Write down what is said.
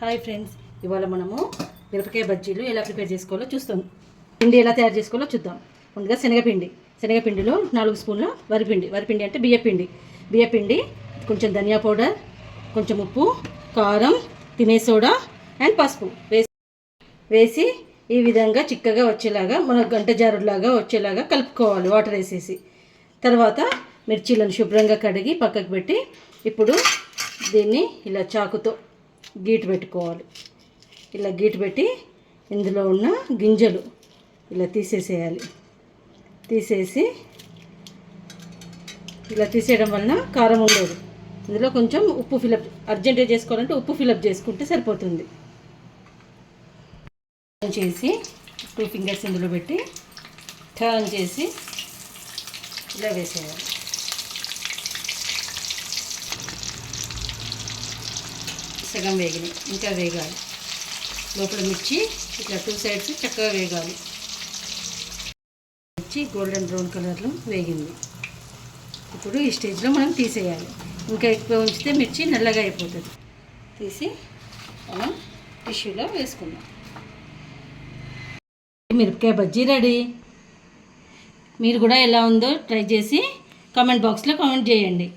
Hi friends, ఇవాళ మనము మిరపకాయ బజ్జీలు ఎలా ప్రిపేర్ చేసుకోవాలో చూస్తాం. పిండి ఎలా తయారు చేసుకోవాలో చూద్దాం. ముందుగా శనగపిండిలో 4 స్పూన్ల వరిపిండి అంటే బియ్యపిండి, కొంచెం ధనియా పౌడర్, కొంచెం ఉప్పు, కారం, తినే సోడా అండ్ పసుపు వేసి ఈ విధంగా చిక్కగా వచ్చేలాగా మన గంట జారులాగా వచ్చేలాగా కలుపుకోవాలి వాటర్ వేసేసి. తర్వాత మిర్చీలను శుభ్రంగా కడిగి పక్కకు పెట్టి ఇప్పుడు దీన్ని ఇలా చాకుతో గీటు పెట్టుకోవాలి. ఇలా గీటు పెట్టి ఇందులో ఉన్న గింజలు ఇలా తీసేసేయాలి. ఇలా తీసేయడం వలన కారం ఉండదు. ఇందులో కొంచెం ఉప్పు ఫిలప్ అర్జెంటుగా చేసుకోవాలంటే ఉప్పు ఫిలప్ చేసుకుంటే సరిపోతుంది. చేసి 2 ఫింగర్స్ ఇందులో పెట్టి టర్న్ చేసి ఇలా వేసేయాలి. సగం వేగినాయి, ఇంకా వేగాలి. లోపల మిర్చి ఇట్లా 2 సైడ్స్ చక్కగా వేగాలి. మిర్చి గోల్డెన్ బ్రౌన్ కలర్లో వేగింది. ఇప్పుడు ఈ స్టేజ్లో మనం తీసేయాలి. ఇంకా ఎక్కువ ఉంచితే మిర్చి నల్లగా అయిపోతుంది. తీసి మనం టిష్యూలో వేసుకుందాం. మిరపకాయ బజ్జీ రెడీ. మీరు కూడా ఎలా ఉందో ట్రై చేసి కామెంట్ బాక్స్లో కామెంట్ చేయండి.